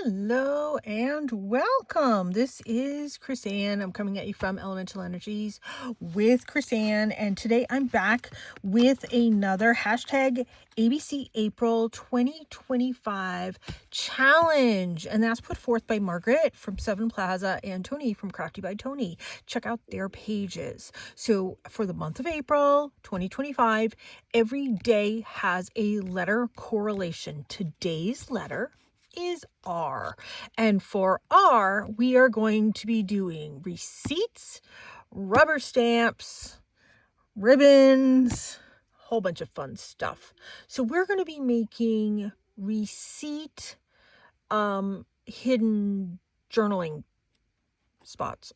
Hello and welcome. This is Chrisanne. I'm coming at you from Elemental Energies with Chrisanne, and today I'm back with another hashtag ABC April 2025 challenge, and that's put forth by Margaret from Seven Plaza and Tony from Crafty by Tony. Check out their pages. So for the month of April 2025, every day has a letter correlation. Today's letter is R. And for R, we are going to be doing receipts, rubber stamps, ribbons, a whole bunch of fun stuff. So we're going to be making receipt hidden journaling spots.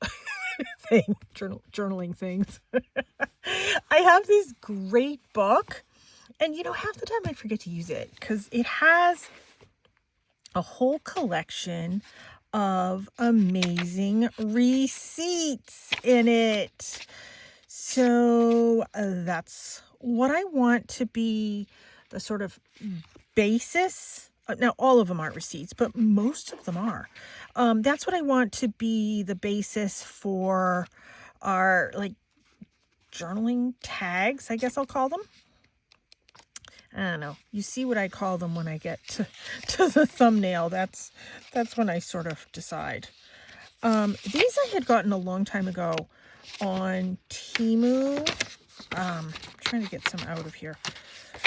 Journaling things. I have this great book, and half the time I forget to use it because it has a whole collection of amazing receipts in it. So that's what I want to be the sort of basis. Now, all of them aren't receipts, but most of them are. That's what I want to be the basis for our journaling tags, I guess I'll call them. I don't know. You see what I call them when I get to the thumbnail. That's when I sort of decide. These I had gotten a long time ago on Temu. I'm trying to get some out of here.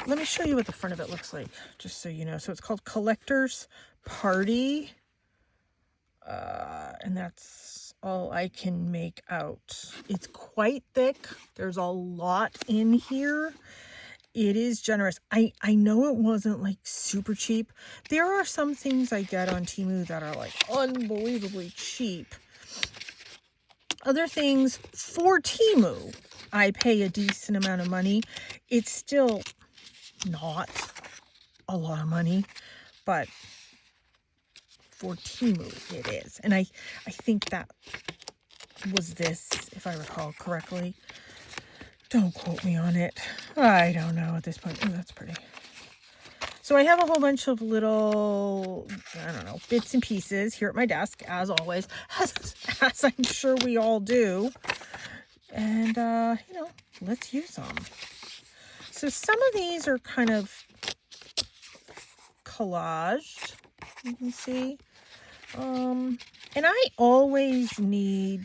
Let me show you what the front of it looks like, just so you know. So it's called Collector's Party. And that's all I can make out. It's quite thick. There's a lot in here. It is generous. I know it wasn't super cheap. There are some things I get on Temu that are unbelievably cheap. Other things for Temu, I pay a decent amount of money. It's still not a lot of money, but for Temu it is. And I think that was this, if I recall correctly. Don't quote me on it. I don't know at this point. Oh, that's pretty. So I have a whole bunch of little, bits and pieces here at my desk, as always, as I'm sure we all do. And, let's use them. So some of these are kind of collaged, you can see. And I always need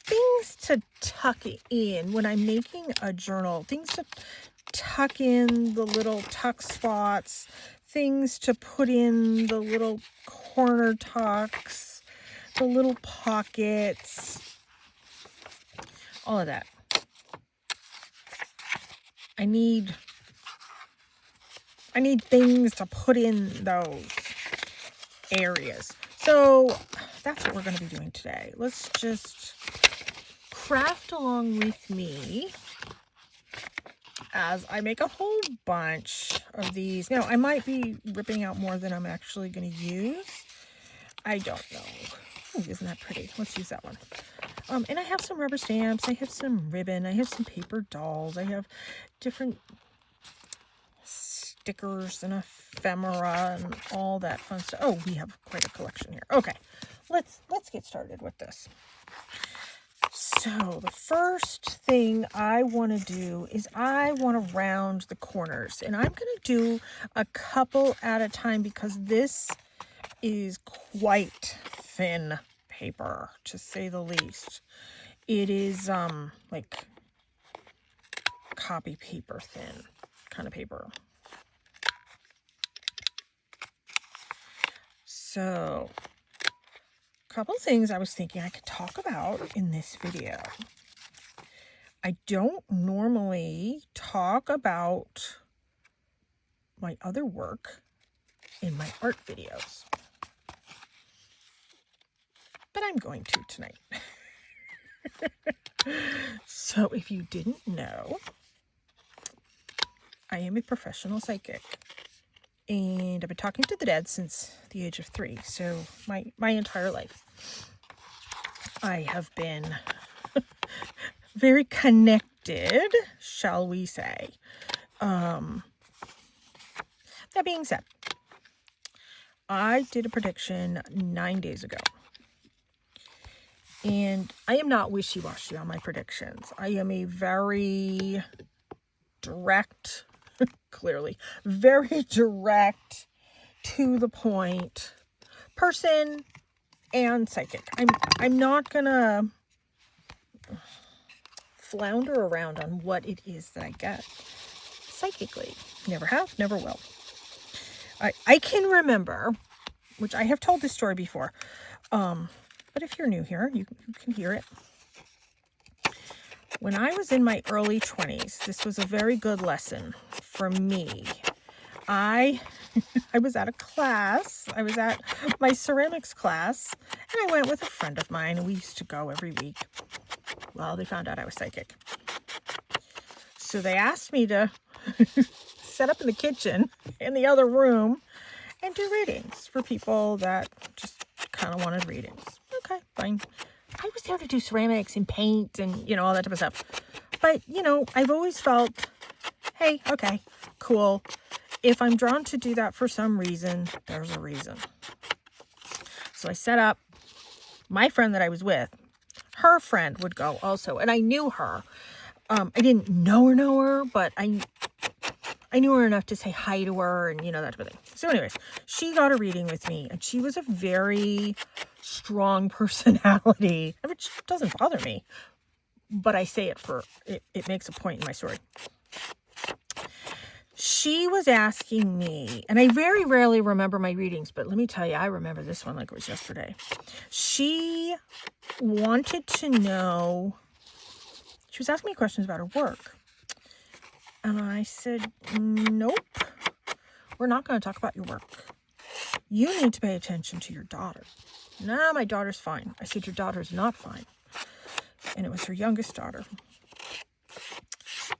things to tuck in when I'm making a journal, things to tuck in the little tuck spots, things to put in the little corner tucks, the little pockets, all of that. I need things to put in those areas. So that's what we're going to be doing today. Let's just craft along with me as I make a whole bunch of these. Now, I might be ripping out more than I'm actually going to use. I don't know. Ooh, isn't that pretty? Let's use that one. And I have some rubber stamps. I have some ribbon. I have some paper dolls. I have different stickers and ephemera and all that fun stuff. Oh, we have quite a collection here. Okay, let's get started with this. So the first thing I want to do is I want to round the corners, and I'm going to do a couple at a time because this is quite thin paper, to say the least. It is like copy paper thin kind of paper. So couple things I was thinking I could talk about in this video. I don't normally talk about my other work in my art videos, but I'm going to tonight. So if you didn't know, I am a professional psychic. And I've been talking to the dead since the age of 3. So my entire life, I have been very connected, shall we say. That being said, I did a prediction 9 days ago. And I am not wishy-washy on my predictions. I am a very direct, clearly, very direct, to the point person and psychic. I'm not gonna flounder around on what it is that I get psychically. Never have, never will. I can remember, which I have told this story before, but if you're new here, you can hear it. When I was in my early 20s, this was a very good lesson for me. I was at a class. I was at my ceramics class, and I went with a friend of mine, and we used to go every week. Well, they found out I was psychic. So they asked me to set up in the kitchen in the other room and do readings for people that just kind of wanted readings. Okay, fine. I was there to do ceramics and paint and, all that type of stuff. But, I've always felt, hey, okay, cool. If I'm drawn to do that for some reason, there's a reason. So I set up. My friend that I was with, her friend would go also. And I knew her. I didn't know her, but I knew her enough to say hi to her and, that type of thing. So anyways, she got a reading with me, and she was a very strong personality, which doesn't bother me, but I say it makes a point in my story. She was asking me, and I very rarely remember my readings, but let me tell you, I remember this one like it was yesterday. She wanted to know, she was asking me questions about her work. And I said, nope, we're not going to talk about your work. You need to pay attention to your daughter. Nah, my daughter's fine. I said, your daughter's not fine. And it was her youngest daughter.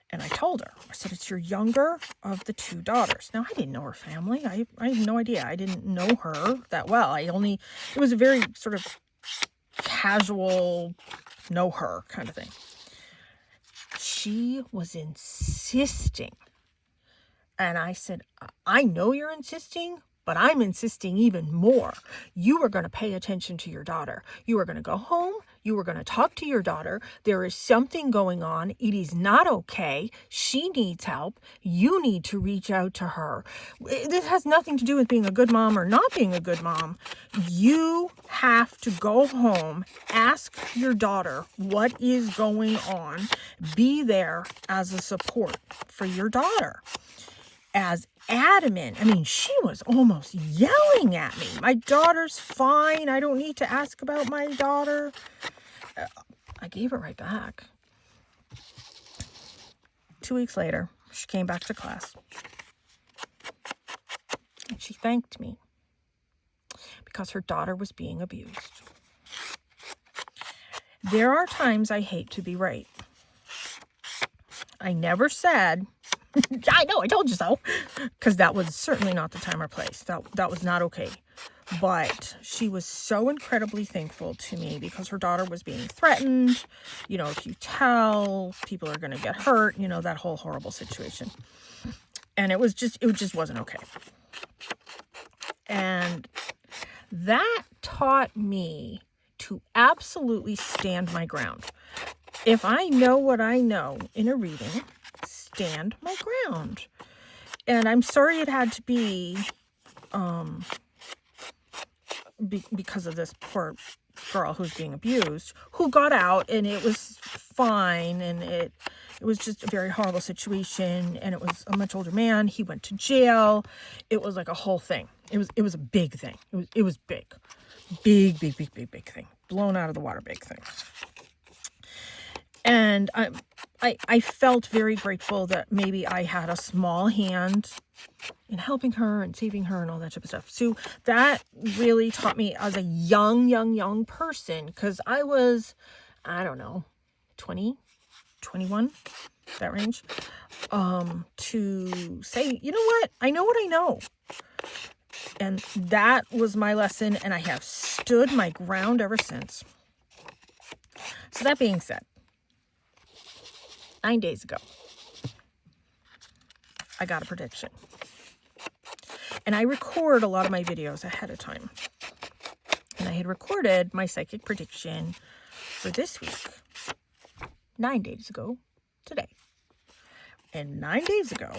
And I told her, I said, it's your younger of the two daughters. Now, I didn't know her family. I had no idea. I didn't know her that well. It was a very sort of casual, know her kind of thing. She was insisting. And I said, I know you're insisting, but I'm insisting even more. You are going to pay attention to your daughter. You are going to go home. You are going to talk to your daughter. There is something going on. It is not okay. She needs help. You need to reach out to her. This has nothing to do with being a good mom or not being a good mom. You have to go home, ask your daughter what is going on, be there as a support for your daughter. As adamant. She was almost yelling at me. My daughter's fine. I don't need to ask about my daughter. I gave it right back. 2 weeks later, she came back to class. And she thanked me because her daughter was being abused. There are times I hate to be right. I never said, I know, I told you so, because that was certainly not the time or place. That was not okay. But she was so incredibly thankful to me because her daughter was being threatened. If you tell, people are going to get hurt, that whole horrible situation. And it just wasn't okay. And that taught me to absolutely stand my ground. If I know what I know in a reading, stand my ground. And I'm sorry it had to be because of this poor girl who's being abused, who got out, and it was fine, and it was just a very horrible situation, and it was a much older man. He went to jail. It was like a whole thing. It was a big thing. It was big thing, blown out of the water, big thing. And I felt very grateful that maybe I had a small hand in helping her and saving her and all that type of stuff. So that really taught me as a young person, because I was, I don't know, 20, 21, that range, to say, you know what I know. And that was my lesson, and I have stood my ground ever since. So that being said, 9 days ago, I got a prediction. And I record a lot of my videos ahead of time. And I had recorded my psychic prediction for this week 9 days ago today. And 9 days ago,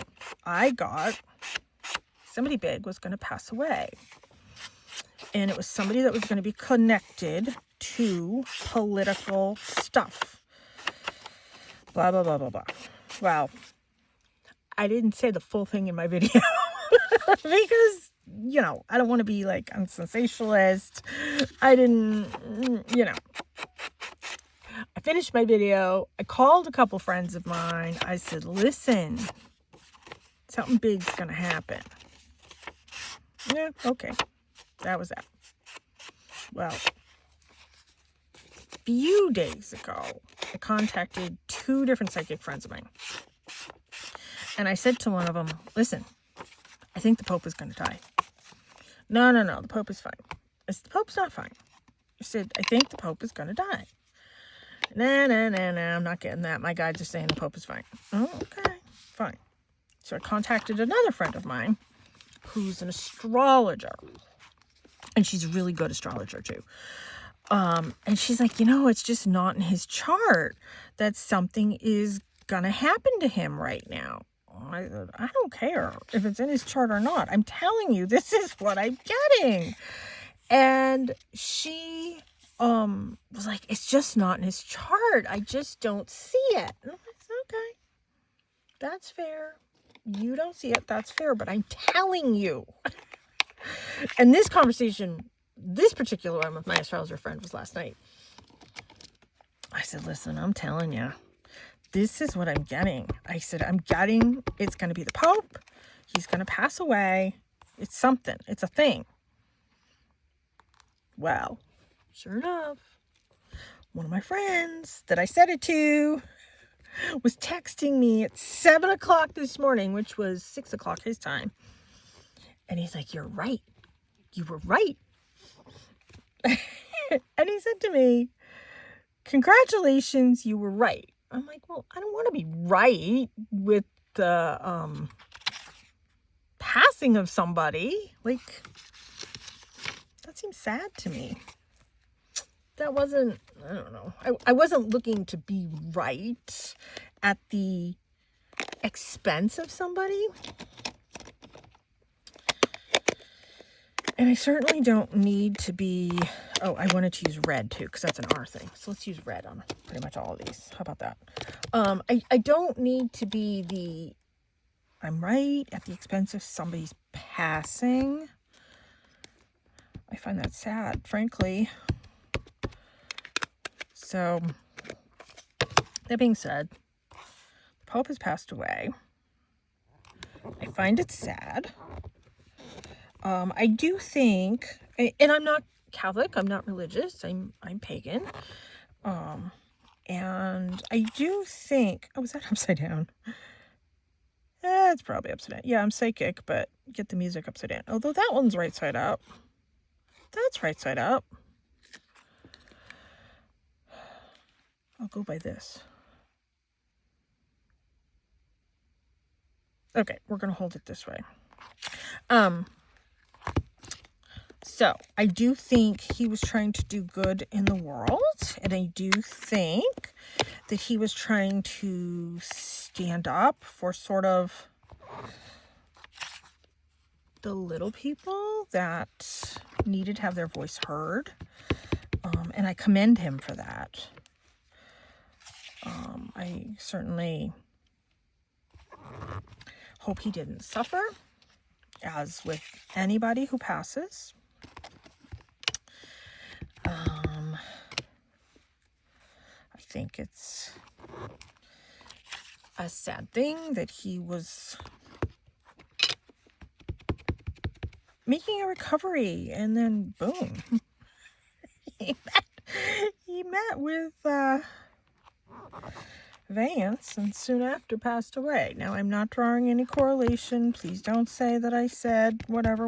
I got somebody big was going to pass away. And it was somebody that was going to be connected to political stuff. Blah, blah, blah, blah, blah. Well, I didn't say the full thing in my video because, you know, I don't want to be like a sensationalist. I didn't, you know. I finished my video. I called a couple friends of mine. I said, listen, something big's going to happen. Yeah, okay. That was that. Well, a few days ago, I contacted 2 different psychic friends of mine. And I said to one of them, listen, I think the Pope is going to die. No, the Pope is fine. I said, the Pope's not fine. I said, I think the Pope is going to die. No, I'm not getting that. My guides are saying the Pope is fine. Oh, okay, fine. So I contacted another friend of mine who's an astrologer. And she's a really good astrologer too. And she's like, you know, it's just not in his chart that something is going to happen to him right now. I said, I don't care if it's in his chart or not. I'm telling you, this is what I'm getting. And she was like, it's just not in his chart. I just don't see it. And I said, okay, that's fair. You don't see it. That's fair. But I'm telling you. And this conversation, this particular one with my astrologer friend was last night. I said, listen, I'm telling you, this is what I'm getting. I said, I'm getting, it's going to be the Pope. He's going to pass away. It's something. It's a thing. Well, sure enough, one of my friends that I said it to was texting me at 7 o'clock this morning, which was 6 o'clock his time. And he's like, you're right. You were right. And he said to me, congratulations, you were right. I'm like, well, I don't want to be right with the passing of somebody. Like, that seems sad to me. That wasn't, I don't know. I wasn't looking to be right at the expense of somebody. And I certainly don't need to be, oh, I wanted to use red too, because that's an R thing. So let's use red on pretty much all of these. How about that? I don't need to be I'm right at the expense of somebody's passing. I find that sad, frankly. So, that being said, the Pope has passed away. I find it sad. I do think, and I'm not Catholic, I'm not religious, I'm pagan. And I do think, oh, is that upside down? It's probably upside down. Yeah, I'm psychic, but get the music upside down. Although that one's right side up. That's right side up. I'll go by this. Okay, we're going to hold it this way. So, I do think he was trying to do good in the world, and I do think that he was trying to stand up for sort of the little people that needed to have their voice heard, and I commend him for that. I certainly hope he didn't suffer, as with anybody who passes. I think it's a sad thing that he was making a recovery and then boom, he met with Vance and soon after passed away. Now, I'm not drawing any correlation. Please don't say that I said whatever.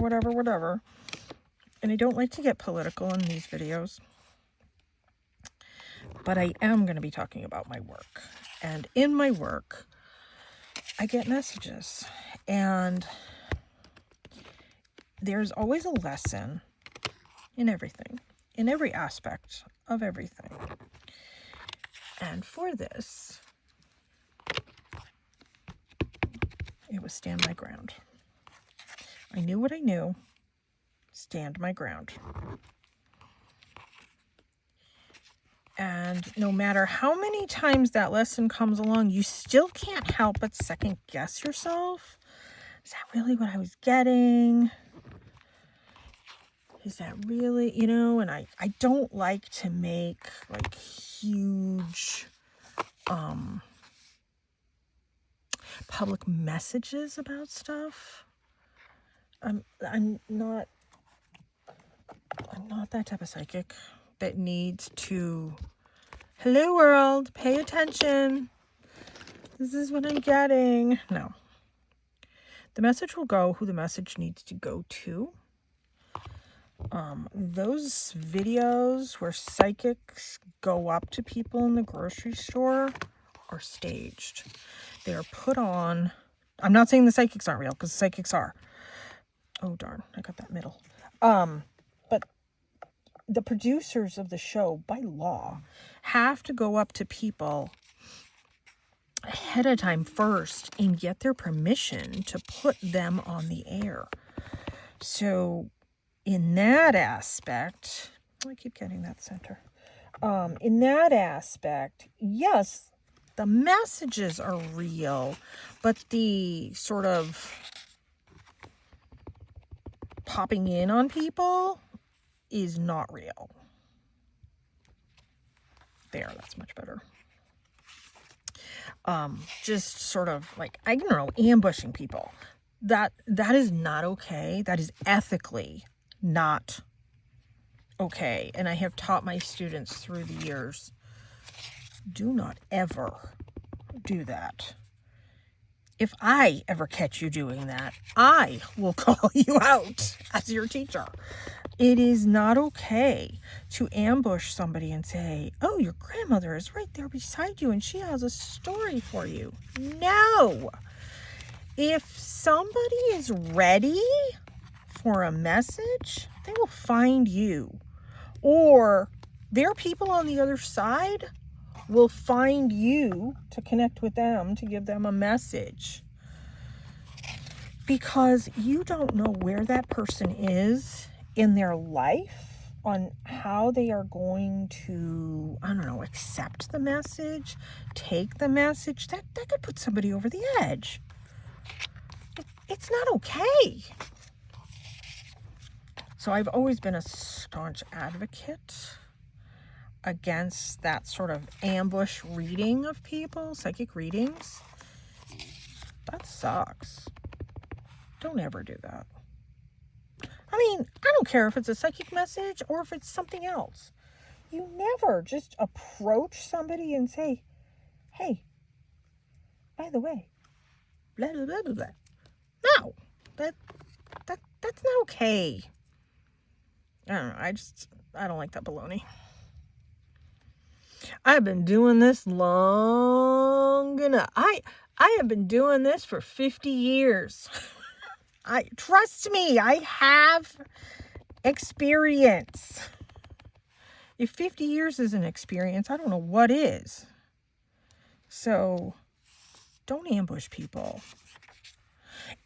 And I don't like to get political in these videos. But I am going to be talking about my work. And in my work, I get messages. And there's always a lesson in everything, in every aspect of everything. And for this, it was stand my ground. I knew what I knew. Stand my ground. And no matter how many times that lesson comes along, you still can't help but second guess yourself. Is that really what I was getting? Is that really, and I don't like to make like huge public messages about stuff. I'm not that type of psychic that needs to, hello world, pay attention. This is what I'm getting. No. The message will go who the message needs to go to. Those videos where psychics go up to people in the grocery store are staged. They are put on. I'm not saying the psychics aren't real, because psychics are. Oh, darn. I got that middle. But the producers of the show, by law, have to go up to people ahead of time first and get their permission to put them on the air. So in that aspect, I keep getting that center. In that aspect, yes, the messages are real, but the sort of popping in on people is not real. There, that's much better. Just sort of like, I don't know, ambushing people. That is not okay. That is ethically not okay. And I have taught my students through the years, do not ever do that. If I ever catch you doing that, I will call you out as your teacher. It is not okay to ambush somebody and say, oh, your grandmother is right there beside you and she has a story for you. No. If somebody is ready for a message, they will find you. Or their people on the other side will find you to connect with them, to give them a message. Because you don't know where that person is in their life, on how they are going to, I don't know, accept the message, take the message. That could put somebody over the edge. It's not okay. So I've always been a staunch advocate against that sort of ambush reading of people, psychic readings. That sucks. Don't ever do that. I mean, I don't care if it's a psychic message or if it's something else. You never just approach somebody and say, hey, by the way, blah, blah, blah, blah, blah. No, that's not okay. I don't know. I don't like that baloney. I've been doing this long enough. I have been doing this for 50 years. Trust me, I have experience. If 50 years is an experience, I don't know what is. So don't ambush people.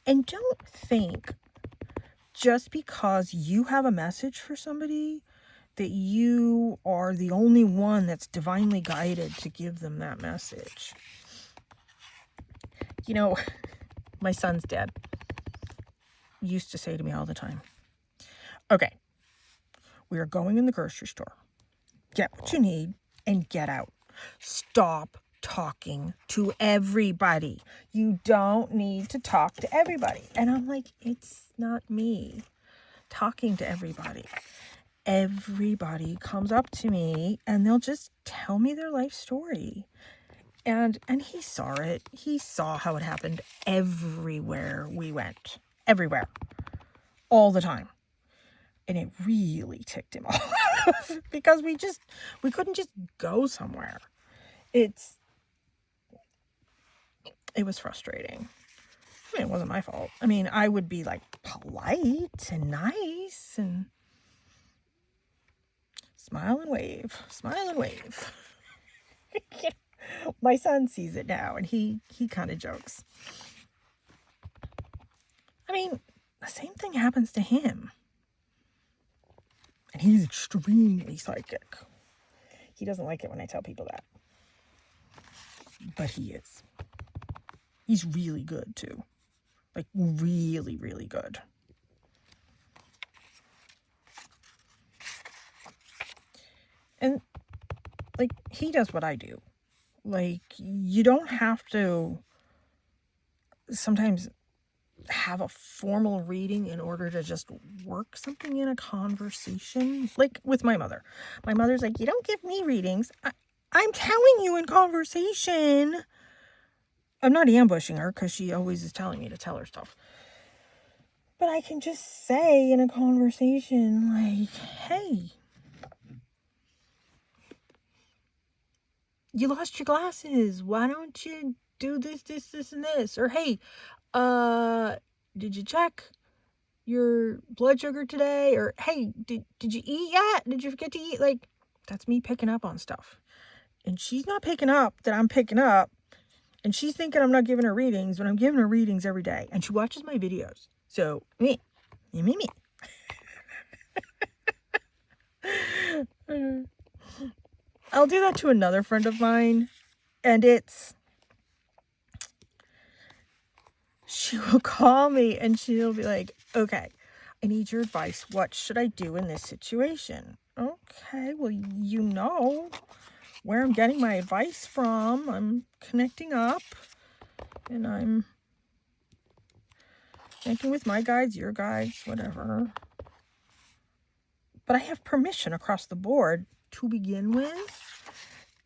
And don't think just because you have a message for somebody that you are the only one that's divinely guided to give them that message. You know, my son's dad used to say to me all the time, okay, we are going in the grocery store. Get what you need and get out. Stop talking to everybody. You don't need to talk to everybody. And I'm like, it's not me talking to everybody. Everybody comes up to me and they'll just tell me their life story. And he saw it. He saw how it happened everywhere we went. Everywhere. All the time. And it really ticked him off because we couldn't just go somewhere. It was frustrating. I mean, it wasn't my fault. I mean, I would be like polite and nice and smile and wave, smile and wave. My son sees it now and he kind of jokes. I mean, the same thing happens to him. And he's extremely psychic. He doesn't like it when I tell people that. But he is. He's really good too. Like really, really good. And like he does what I do. Like you don't have to sometimes have a formal reading in order to just work something in a conversation. Like with my mother. My mother's like, you don't give me readings. I'm telling you in conversation. I'm not ambushing her because she always is telling me to tell her stuff. But I can just say in a conversation like, hey, you lost your glasses. Why don't you do this, this, and this? Or hey, did you check your blood sugar today? Or hey, did you eat yet? Did you forget to eat? Like, that's me picking up on stuff. And she's not picking up that I'm picking up. And she's thinking I'm not giving her readings, but I'm giving her readings every day. And she watches my videos. So, me. I'll do that to another friend of mine. And she will call me and she'll be like, okay, I need your advice. What should I do in this situation? Okay, well, you know where I'm getting my advice from. I'm connecting up and I'm connecting with my guides, your guides, whatever. But I have permission across the board to begin with.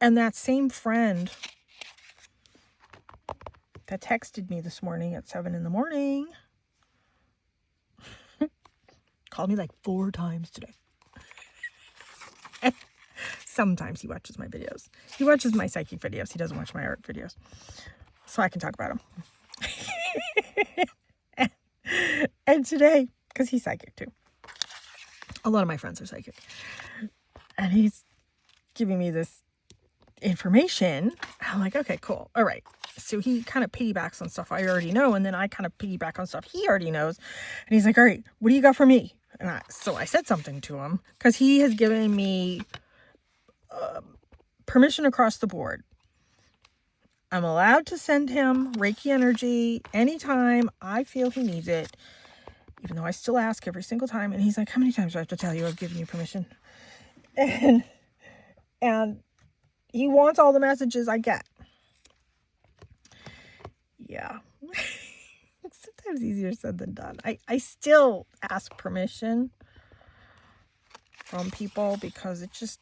And that same friend that texted me this morning at 7 a.m. called me like 4 times today. Sometimes he watches my videos. He watches my psychic videos. He doesn't watch my art videos. So I can talk about him. and today, because he's psychic too. A lot of my friends are psychic. And he's giving me this information. I'm like, okay, cool. All right. So he kind of piggybacks on stuff I already know. And then I kind of piggyback on stuff he already knows. And he's like, all right, what do you got for me? And so I said something to him because he has given me permission across the board. I'm allowed to send him Reiki energy anytime I feel he needs it, even though I still ask every single time. And he's like, how many times do I have to tell you I've given you permission? And he wants all the messages I get. Yeah. Sometimes easier said than done. I still ask permission from people because it just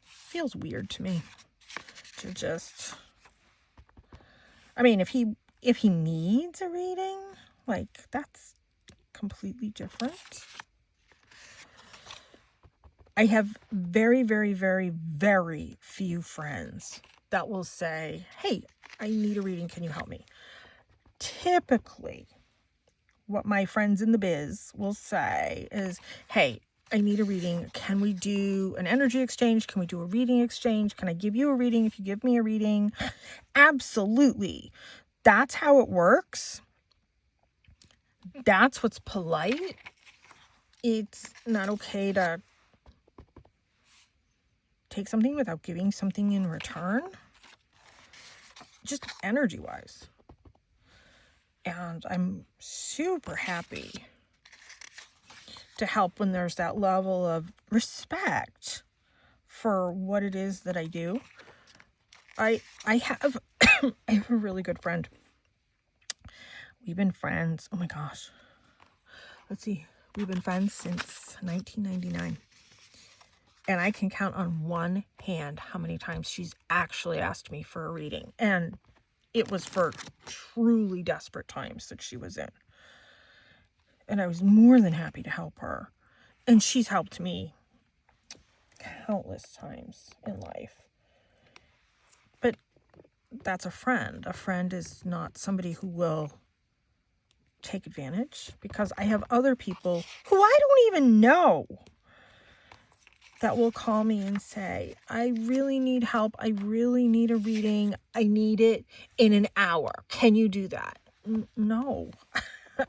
feels weird to me to just, I mean, if he needs a reading, like that's completely different. I have very, very, very, very few friends that will say, hey, I need a reading. Can you help me? Typically, what my friends in the biz will say is, hey, I need a reading. Can we do an energy exchange? Can we do a reading exchange? Can I give you a reading if you give me a reading? Absolutely. That's how it works. That's what's polite. It's not okay to take something without giving something in return. Just energy-wise. And I'm super happy to help when there's that level of respect for what it is that I do. I have I have a really good friend. We've been friends. Oh my gosh. Let's see. We've been friends since 1999. And I can count on one hand how many times she's actually asked me for a reading. And it was for truly desperate times that she was in. And I was more than happy to help her. And she's helped me countless times in life. But that's a friend. A friend is not somebody who will take advantage, because I have other people who I don't even know that will call me and say, I really need help. I really need a reading. I need it in an hour. Can you do that? No.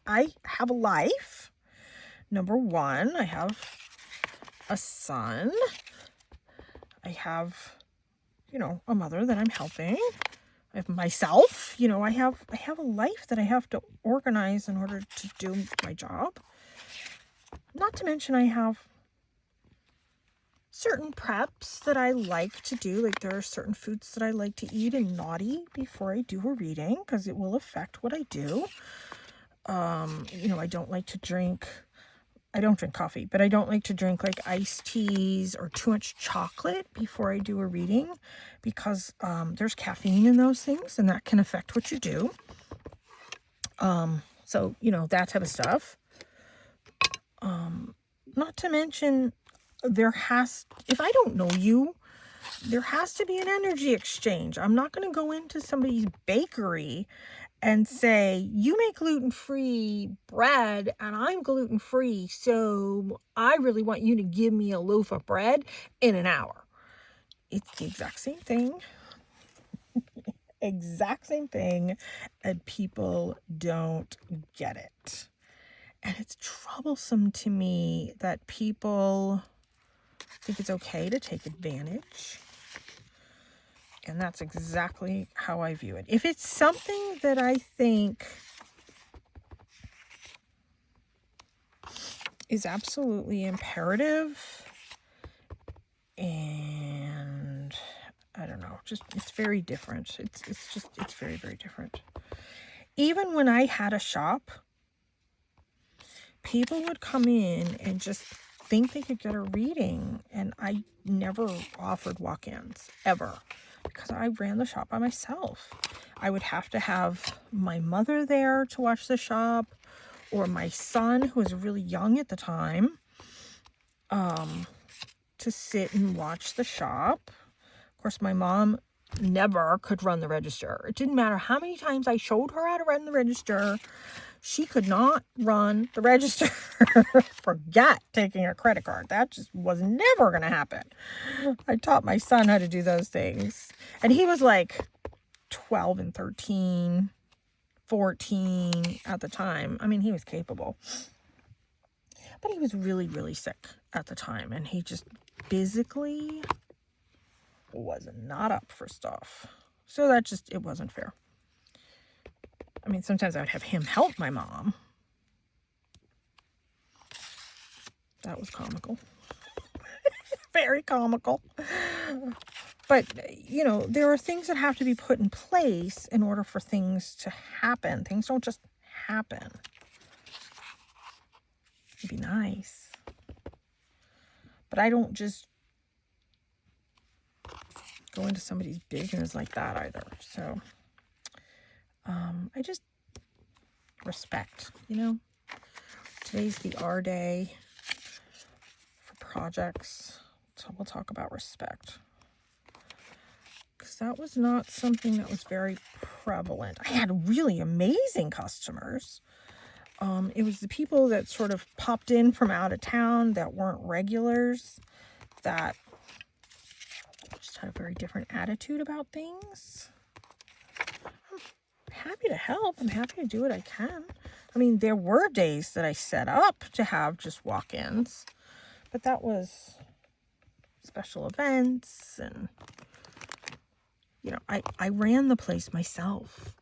I have a life. Number one, I have a son. I have, a mother that I'm helping. I have myself. I have a life that I have to organize in order to do my job. Not to mention I have certain preps that I like to do. Like, there are certain foods that I like to eat and not eat before I do a reading, because it will affect what I do. I don't like to drink, I don't drink coffee, but I don't like to drink like iced teas or too much chocolate before I do a reading, because there's caffeine in those things, and that can affect what you do. So, that type of stuff. Not to mention, if I don't know you, there has to be an energy exchange. I'm not going to go into somebody's bakery and say, you make gluten-free bread and I'm gluten-free, so I really want you to give me a loaf of bread in an hour. It's the exact same thing. Exact same thing, and people don't get it. And it's troublesome to me that people think it's okay to take advantage. And that's exactly how I view it. If it's something that I think is absolutely imperative, and I don't know, just it's very different. It's very, very different. Even when I had a shop, people would come in and just think they could get a reading, and I never offered walk-ins, ever, because I ran the shop by myself. I would have to have my mother there to watch the shop, or my son, who was really young at the time, to sit and watch the shop. Of course, my mom never could run the register. It didn't matter how many times I showed her how to run the register. She could not run the register. Forget taking a credit card. That just was never going to happen. I taught my son how to do those things. And he was like 12 and 13, 14 at the time. I mean, he was capable. But he was really, really sick at the time. And he just physically was not up for stuff. So it wasn't fair. I mean, sometimes I would have him help my mom. That was comical. Very comical. But, there are things that have to be put in place in order for things to happen. Things don't just happen. It'd be nice. But I don't just go into somebody's business like that either. So, I just respect, Today's the R day for projects. So we'll talk about respect. Because that was not something that was very prevalent. I had really amazing customers. It was the people that sort of popped in from out of town that weren't regulars, that just had a very different attitude about things. I'm happy to help. I'm happy to do what I can. I mean, there were days that I set up to have just walk-ins, but that was special events, and I ran the place myself.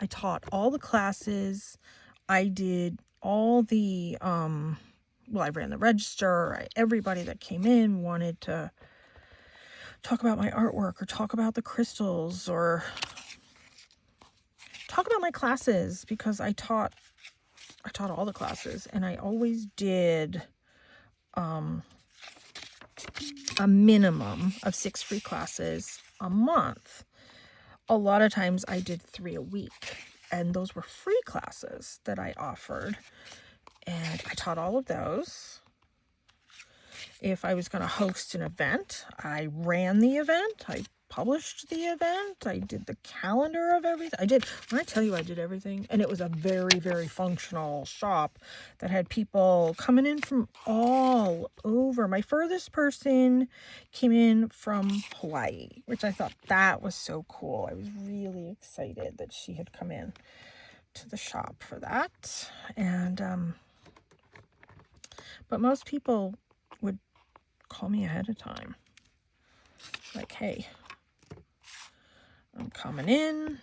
I taught all the classes. I did all the I ran the register. Everybody that came in wanted to talk about my artwork, or talk about the crystals, or talk about my classes, because I taught all the classes, and I always did a minimum of 6 free classes a month. A lot of times I did 3 a week, and those were free classes that I offered, and I taught all of those. If I was going to host an event, I ran the event. I published the event. I did the calendar of everything. When I tell you I did everything, and it was a very, very functional shop that had people coming in from all over. My furthest person came in from Hawaii, which I thought that was so cool. I was really excited that she had come in to the shop for that. And but most people would call me ahead of time, like, hey, I'm coming in,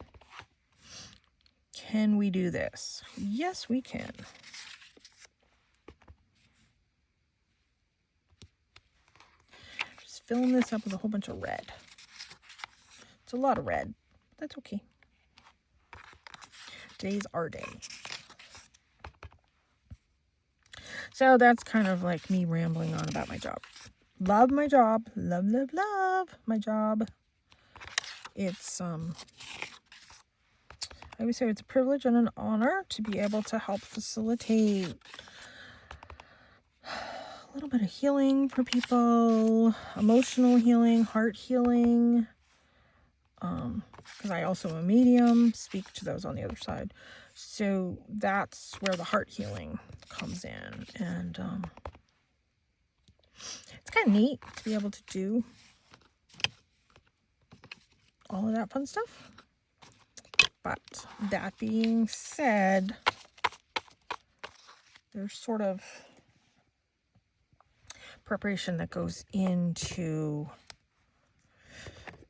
can we do this? Yes, we can. Just filling this up with a whole bunch of red. It's a lot of red. That's okay. Today's our day. So that's kind of like me rambling on about my job. Love my job. Love, love, love my job. It's, I always say it's a privilege and an honor to be able to help facilitate a little bit of healing for people, emotional healing, heart healing, because I also am a medium, speak to those on the other side. So that's where the heart healing comes in. And it's kind of neat to be able to do all of that fun stuff. But that being said, there's sort of preparation that goes into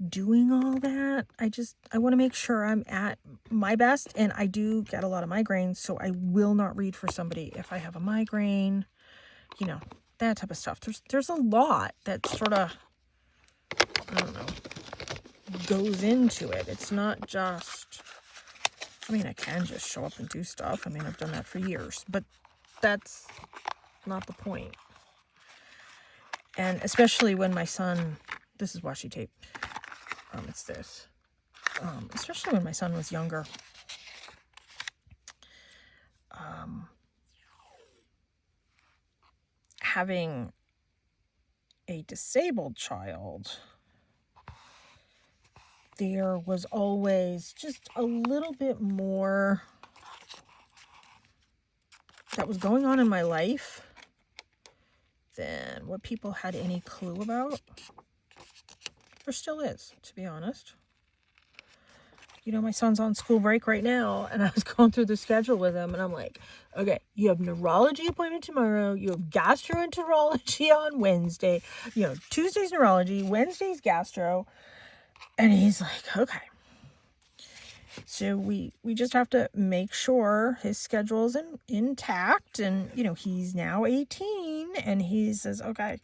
doing all that. I want to make sure I'm at my best, and I do get a lot of migraines, so I will not read for somebody if I have a migraine, you know, that type of stuff. There's a lot that sort of, I don't know, goes into it. It's not just, I mean, I can just show up and do stuff. I mean, I've done that for years, but that's not the point. And especially when my son, this is washi tape. It's this. Especially when my son was younger. Having a disabled child, there was always just a little bit more that was going on in my life than what people had any clue about. There still is, to be honest. You know, my son's on school break right now, and I was going through the schedule with him, and I'm like, okay, you have neurology appointment tomorrow, you have gastroenterology on Wednesday, you know, Tuesday's neurology, Wednesday's gastro, and he's like, okay. So we just have to make sure his schedule is intact, and, you know, he's now 18, and he says, okay,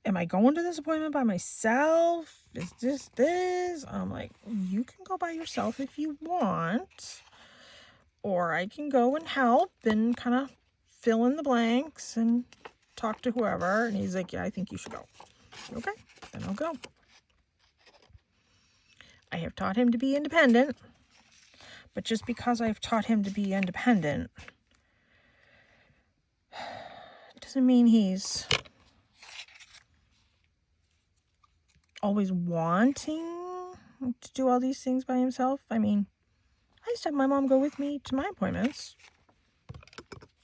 am I going to this appointment by myself? Is this? I'm like, you can go by yourself if you want, or I can go and help and kind of fill in the blanks and talk to whoever. And he's like, yeah, I think you should go. Okay, then I'll go. I have taught him to be independent, but just because I've taught him to be independent doesn't mean he's always wanting to do all these things by himself. I mean, I used to have my mom go with me to my appointments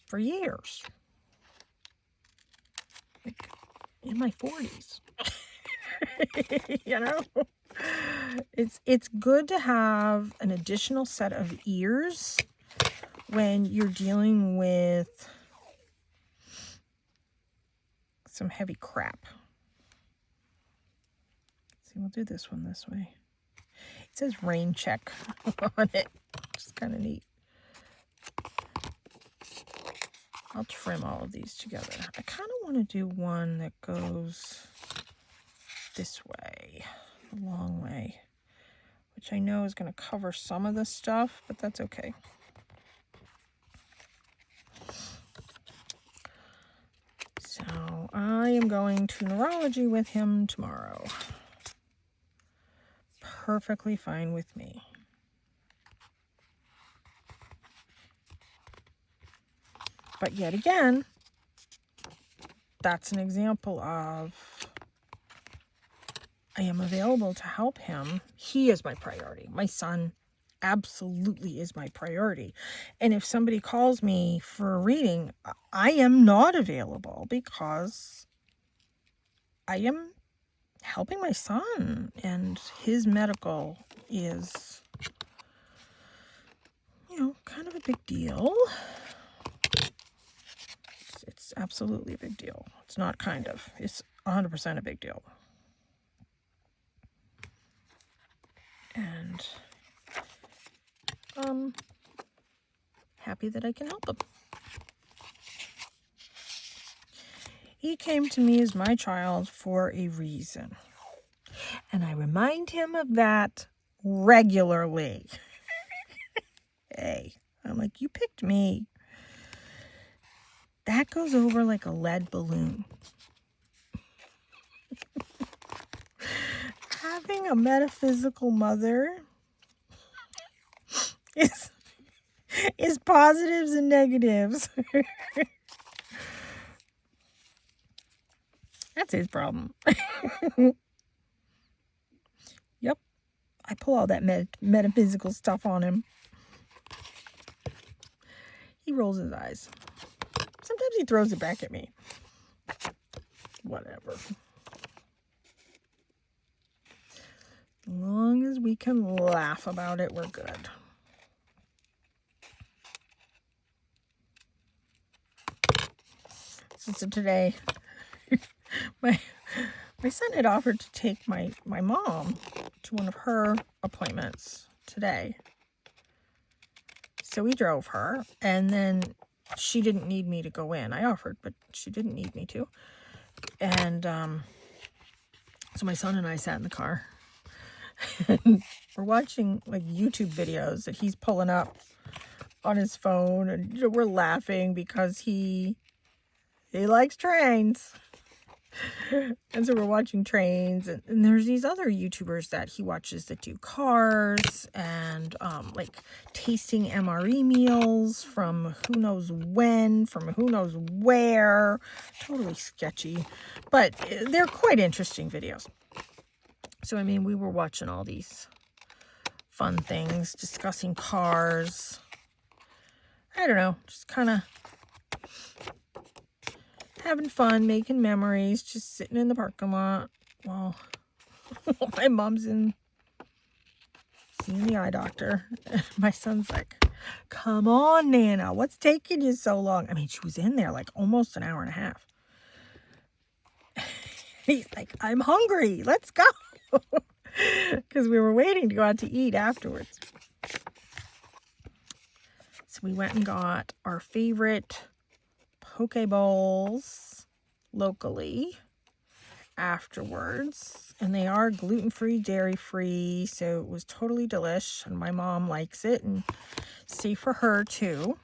for years, like in my 40s. You know, it's good to have an additional set of ears when you're dealing with some heavy crap. See, we'll do this one this way. It says rain check on it, which is kind of neat. I'll trim all of these together. I kind of want to do one that goes this way, a long way, which I know is going to cover some of the stuff, but that's okay. So I am going to neurology with him tomorrow. Perfectly fine with me. But yet again, that's an example of I am available to help him. He is my priority. My son absolutely is my priority. And if somebody calls me for a reading, I am not available because I am helping my son, and his medical is, kind of a big deal. It's absolutely a big deal. It's not kind of. It's 100% a big deal. And happy that I can help him. He came to me as my child for a reason. And I remind him of that regularly. Hey, I'm like, you picked me. That goes over like a lead balloon. Having a metaphysical mother is positives and negatives. That's his problem. Yep. I pull all that metaphysical stuff on him. He rolls his eyes. Sometimes he throws it back at me. Whatever. As long as we can laugh about it, we're good. So today, my son had offered to take my mom to one of her appointments today. So we drove her, and then she didn't need me to go in. I offered, but she didn't need me to. And so my son and I sat in the car. And we're watching like YouTube videos that he's pulling up on his phone, and we're laughing because he likes trains. And so we're watching trains, and there's these other YouTubers that he watches that do cars and like tasting MRE meals from who knows when, from who knows where. Totally sketchy, but they're quite interesting videos. So I mean, we were watching all these fun things, discussing cars. I don't know, just kind of having fun, making memories, just sitting in the parking lot while my mom's in seeing the eye doctor. And my son's like, come on, Nana, what's taking you so long? I mean, she was in there like almost an hour and a half. He's like, I'm hungry, let's go. Because we were waiting to go out to eat afterwards. So we went and got our favorite poke bowls locally afterwards, and they are gluten-free, dairy-free, so it was totally delish, and my mom likes it, and safe for her too.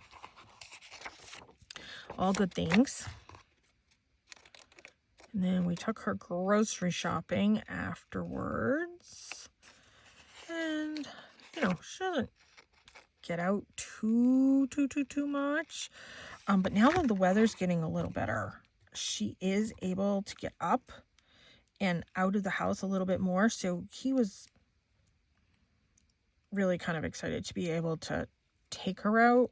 All good things. And then we took her grocery shopping afterwards, and she doesn't get out too much. But now that the weather's getting a little better, she is able to get up and out of the house a little bit more. So he was really kind of excited to be able to take her out.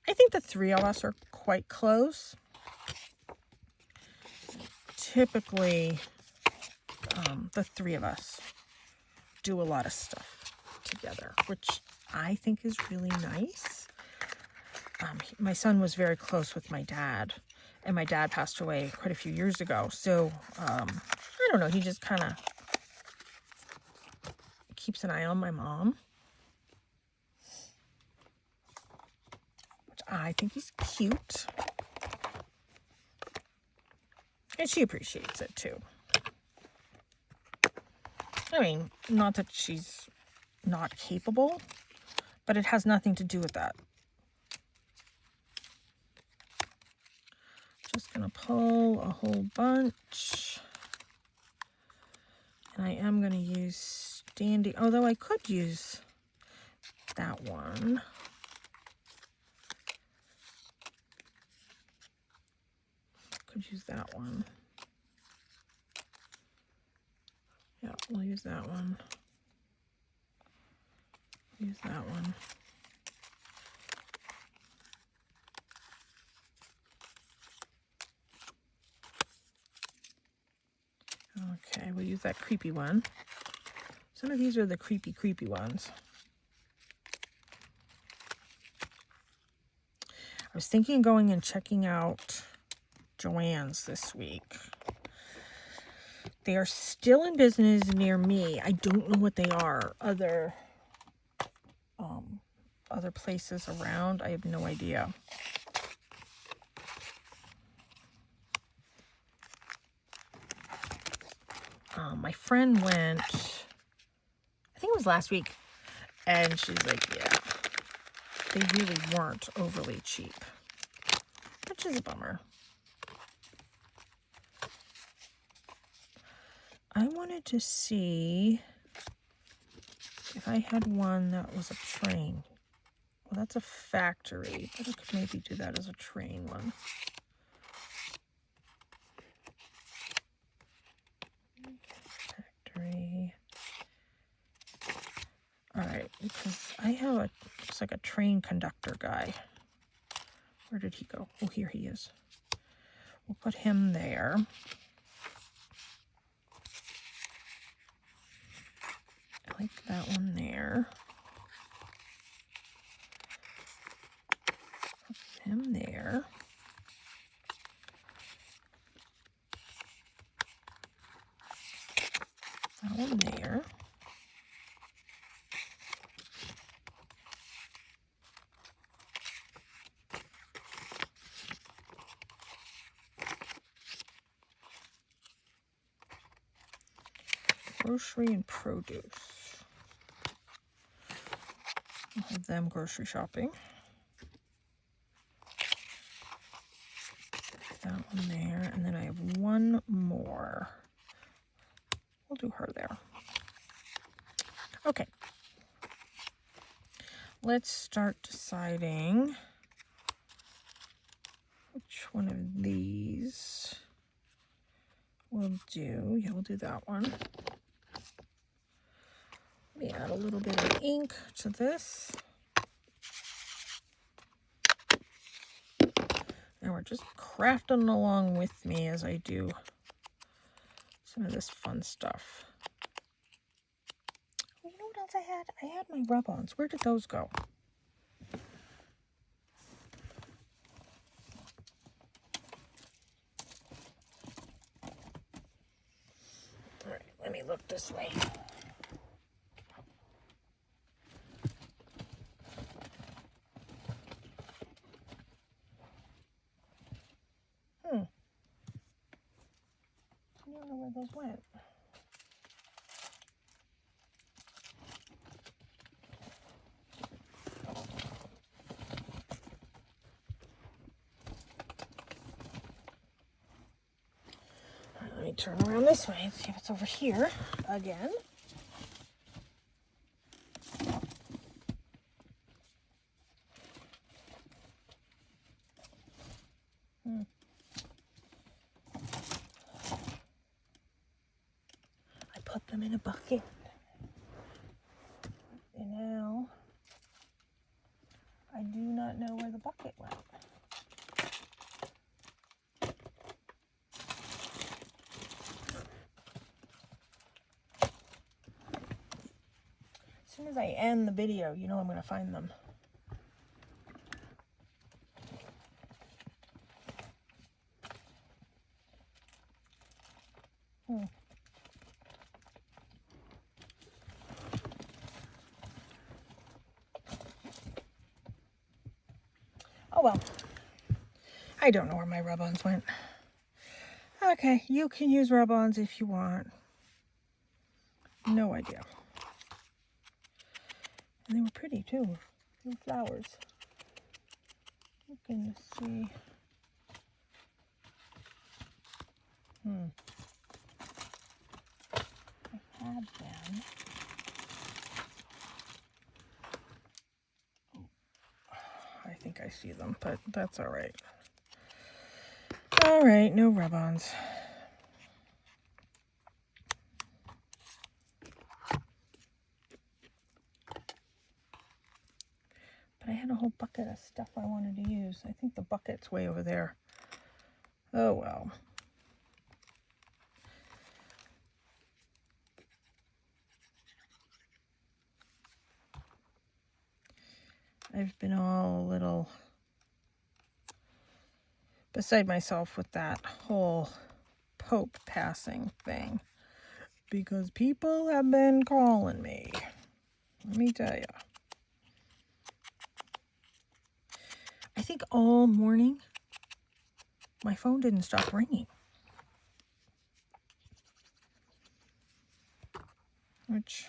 I think the three of us are quite close. Typically, the three of us do a lot of stuff together, which I think is really nice. My son was very close with my dad, and my dad passed away quite a few years ago. So, I don't know, he just kind of keeps an eye on my mom, which I think is cute. And she appreciates it too. I mean, not that she's not capable, but it has nothing to do with that. Just gonna pull a whole bunch. And I am gonna use standing, although I could use that one. Could use that one. We'll use that one. Use that one. Okay, we'll use that creepy one. Some of these are the creepy ones. I was thinking of going and checking out Joann's this week. They are still in business near me. I don't know what they are. Other places around, I have no idea. My friend went, I think it was last week, and she's like, yeah, they really weren't overly cheap, which is a bummer. I wanted to see if I had one that was a train. Well, that's a factory, but I could maybe do that as a train one. Factory. All right, because I have looks like a train conductor guy. Where did he go? Oh, here he is. We'll put him there. I like that one there. Put him there. That one there. Grocery and produce. I'll have them grocery shopping. That one there, and then I have one more. We'll do her there. Okay. Let's start deciding which one of these we'll do. Yeah, we'll do that one. Let me add a little bit of ink to this. And we're just crafting along with me as I do some of this fun stuff. Oh, you know what else I had? I had my rub-ons. Where did those go? All right, let me look this way. I don't know where those went. All right, let me turn around this way and see if it's over here again. Put them in a bucket. And now I do not know where the bucket went. As soon as I end the video, you know I'm going to find them. Oh well, I don't know where my rub-ons went. Okay, you can use rub-ons if you want. No idea. And they were pretty too. Little flowers. You can see. I had them. I think I see them, but that's all right. All right, no rub-ons. I had a whole bucket of stuff I wanted to use. I think the bucket's way over there. Oh well. I've been all a little beside myself with that whole Pope passing thing, because people have been calling me. Let me tell you. I think all morning my phone didn't stop ringing, which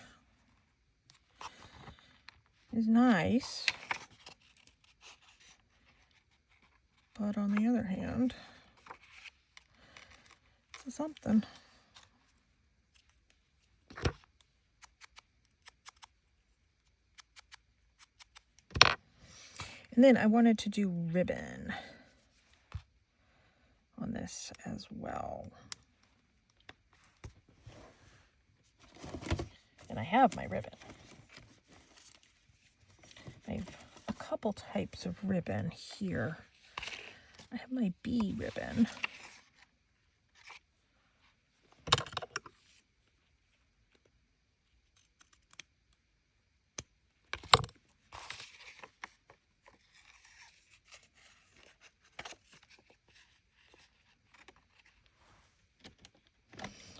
is nice. But on the other hand, it's something. And then I wanted to do ribbon on this as well. And I have my ribbon. I have a couple types of ribbon here. I have my bee ribbon.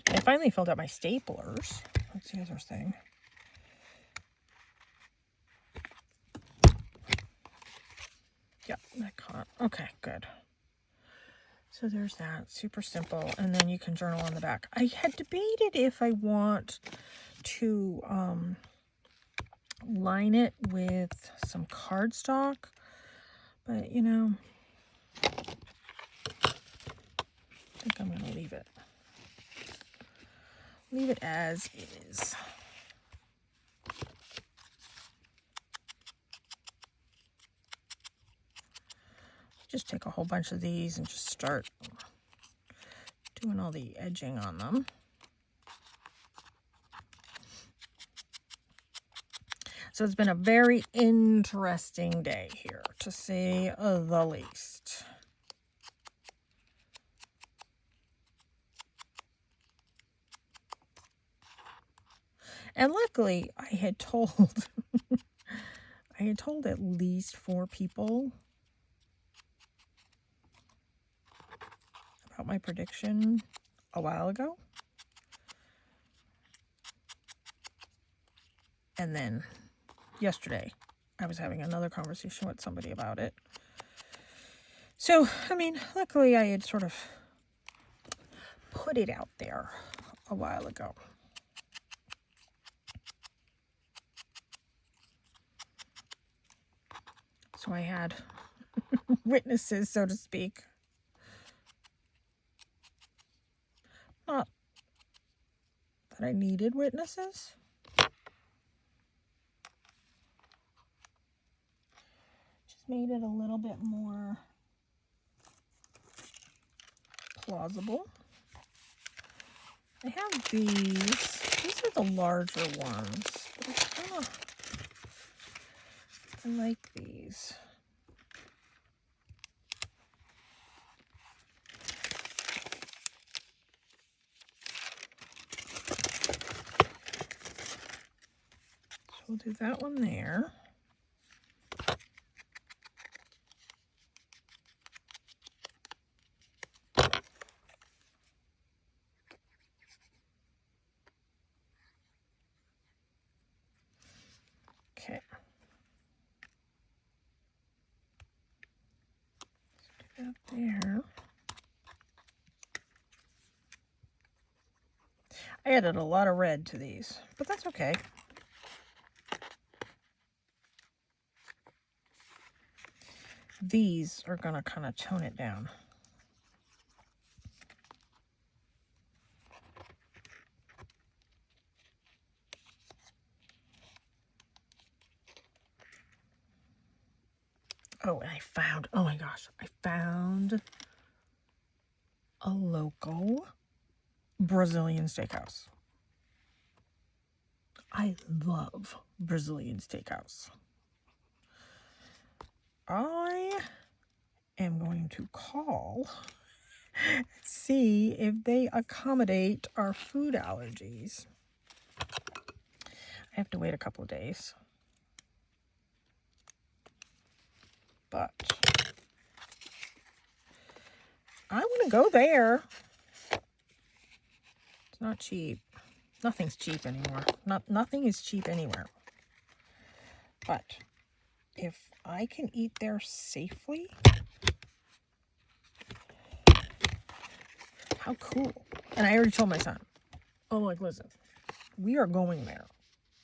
I finally filled out my staplers. That's the other thing. Yeah, that caught. Okay, good. So there's that. Super simple. And then you can journal on the back. I had debated if I want to line it with some cardstock. But, you know, I think I'm going to leave it. Leave it as is. Just take a whole bunch of these and just start doing all the edging on them. So it's been a very interesting day here, to say the least. And luckily, I had told at least 4 people about my prediction a while ago. And then yesterday, I was having another conversation with somebody about it. So, I mean, luckily I had sort of put it out there a while ago. So I had witnesses, so to speak. Not that I needed witnesses. Just made it a little bit more plausible. I have these. These are the larger ones. But I like these. So we'll do that one there. Okay. Do that there. I added a lot of red to these, but that's okay. These are going to kind of tone it down. Oh, and oh my gosh, I found a local Brazilian steakhouse. I love Brazilian steakhouse. I am going to call, see if they accommodate our food allergies. I have to wait a couple of days. But I want to go there. It's not cheap. Nothing's cheap anymore. Nothing is cheap anywhere. But if I can eat there safely, how cool. And I already told my son, oh, like, listen, we are going there.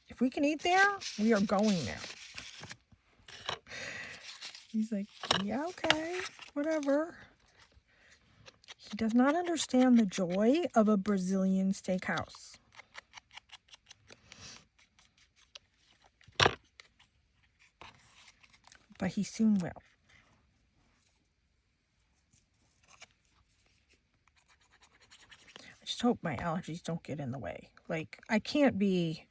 If we can eat there, we are going there. He's like, yeah, okay, whatever. He does not understand the joy of a Brazilian steakhouse. But he soon will. I just hope my allergies don't get in the way. Like, I can't be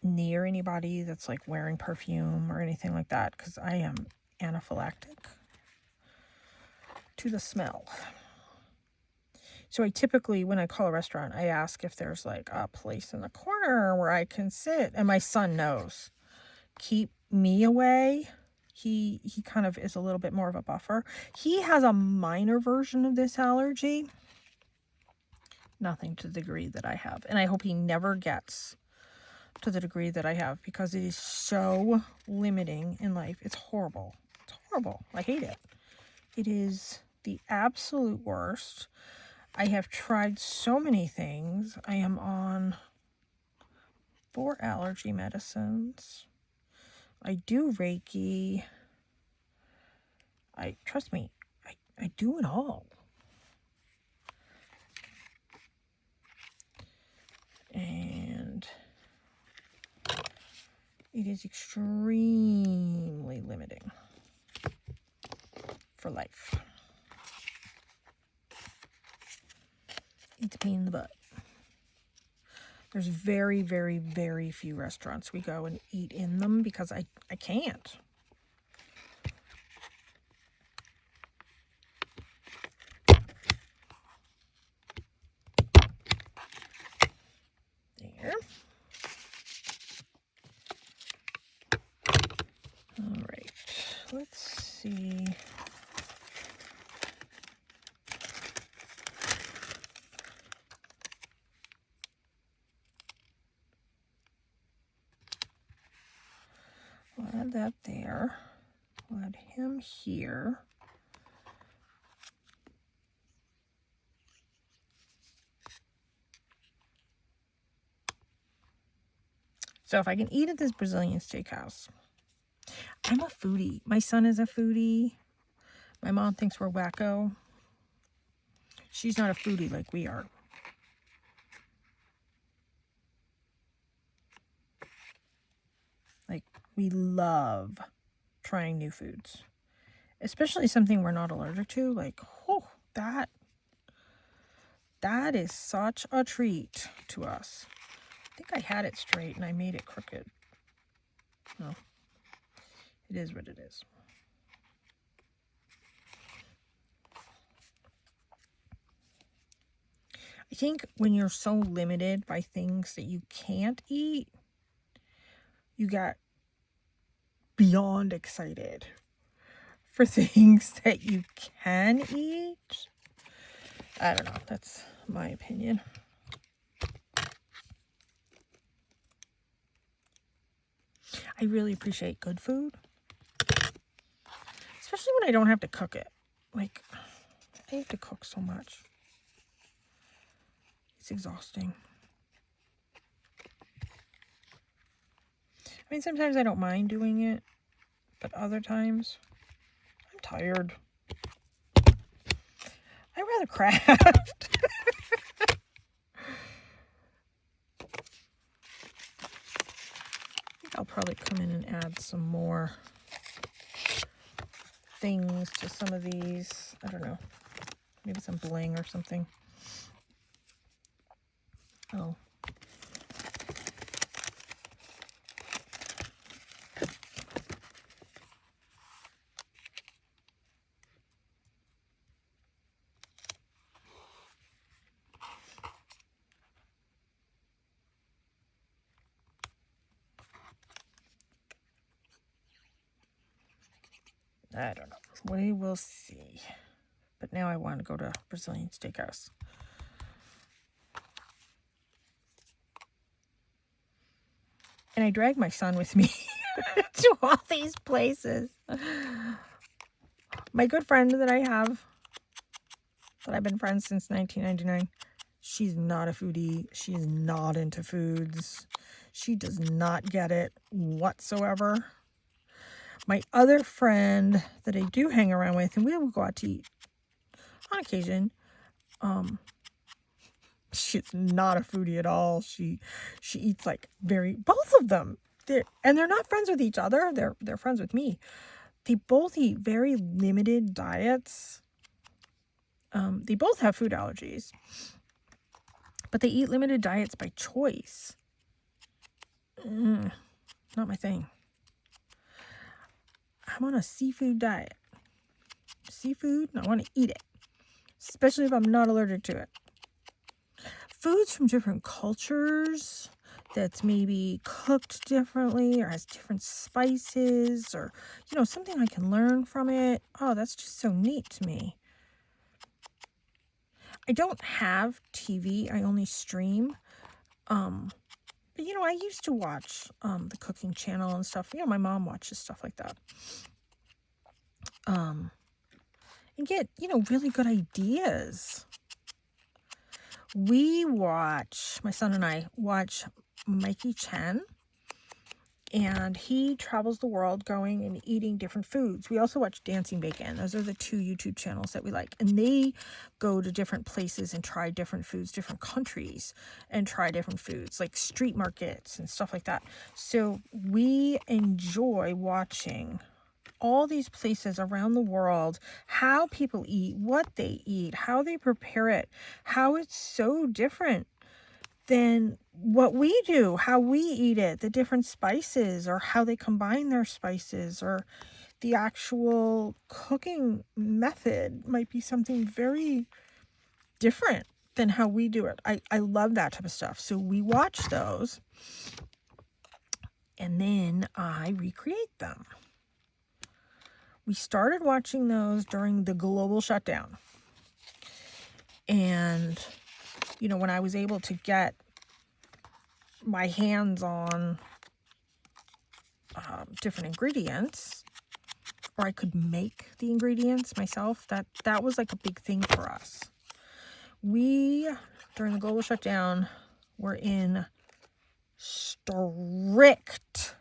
near anybody that's like wearing perfume or anything like that because I am anaphylactic to the smell. So I typically, when I call a restaurant, I ask if there's like a place in the corner where I can sit. And my son knows. Keep me away. He kind of is a little bit more of a buffer. He has a minor version of this allergy. Nothing to the degree that I have. And I hope he never gets to the degree that I have because it is so limiting in life. It's horrible. It's horrible. I hate it. It is the absolute worst. I have tried so many things. I am on 4 allergy medicines. I do Reiki. Trust me, I do it all. And it is extremely limiting for life. It's a pain in the butt. There's very, very, very few restaurants we go and eat in them because I can't. There. All right. Let's see. We'll add that there. We'll add him here. So if I can eat at this Brazilian steakhouse, I'm a foodie. My son is a foodie. My mom thinks we're wacko. She's not a foodie like we are. Like, we love trying new foods. Especially something we're not allergic to. Like, oh, that is such a treat to us. I think I had it straight and I made it crooked. No. It is what it is. I think when you're so limited by things that you can't eat, you get beyond excited for things that you can eat. I don't know. That's my opinion. I really appreciate good food. Especially when I don't have to cook it. Like, I have to cook so much. It's exhausting. I mean, sometimes I don't mind doing it, but other times I'm tired. I'd rather craft. I'll probably come in and add some more things to some of these. I don't know. Maybe some bling or something. Oh. I don't know. We will see. But now I want to go to Brazilian Steakhouse. And I drag my son with me to all these places. My good friend that I have, that I've been friends since 1999, she's not a foodie. She is not into foods. She does not get it whatsoever. My other friend that I do hang around with, and we will go out to eat on occasion, she's not a foodie at all. She eats like both of them. They're not friends with each other. They're friends with me. They both eat very limited diets. They both have food allergies, but they eat limited diets by choice. Not my thing. I'm on a seafood diet. Seafood, I want to eat it, especially if I'm not allergic to it. Foods from different cultures that's maybe cooked differently or has different spices, or, something I can learn from it. Oh, that's just so neat to me. I don't have TV. I only stream. But, I used to watch the cooking channel and stuff. My mom watches stuff like that. And get, really good ideas. My son and I watch Mikey Chen, and he travels the world going and eating different foods. We also watch Dancing Bacon. Those are the two YouTube channels that we like. And they go to different places and try different foods, different countries, and try different foods, like street markets and stuff like that. So we enjoy watching all these places around the world, how people eat, what they eat, how they prepare it, how it's so different than what we do, how we eat it, the different spices, or how they combine their spices, or the actual cooking method might be something very different than how we do it. I love that type of stuff. So we watch those, and then I recreate them. We started watching those during the global shutdown. And, when I was able to get my hands on different ingredients, or I could make the ingredients myself, that was like a big thing for us. We, during the global shutdown, were in strict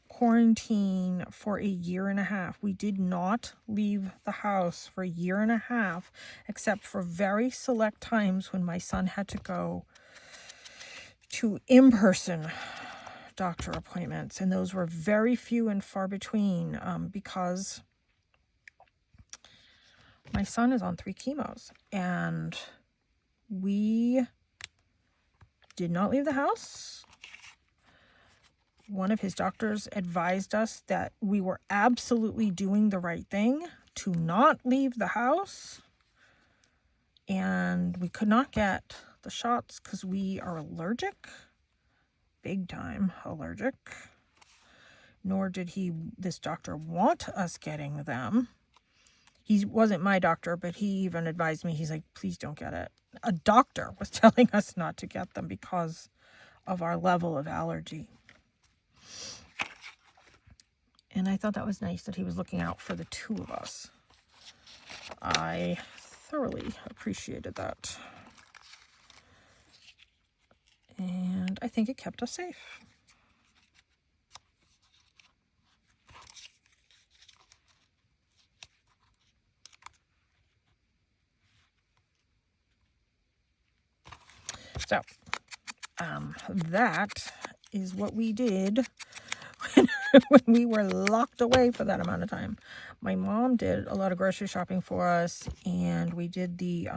quarantine for 1.5 years. We did not leave the house for 1.5 years, except for very select times when my son had to go to in-person doctor appointments, and those were very few and far between, because my son is on 3 chemos, and we did not leave the house. One of his doctors advised us that we were absolutely doing the right thing to not leave the house, and we could not get the shots because we are allergic, big time allergic. Nor did this doctor want us getting them. He wasn't my doctor, but he even advised me, he's like, please don't get it. A doctor was telling us not to get them because of our level of allergy. And I thought that was nice that he was looking out for the two of us. I thoroughly appreciated that. And I think it kept us safe. So, that is what we did when we were locked away for that amount of time. My mom did a lot of grocery shopping for us, and we did the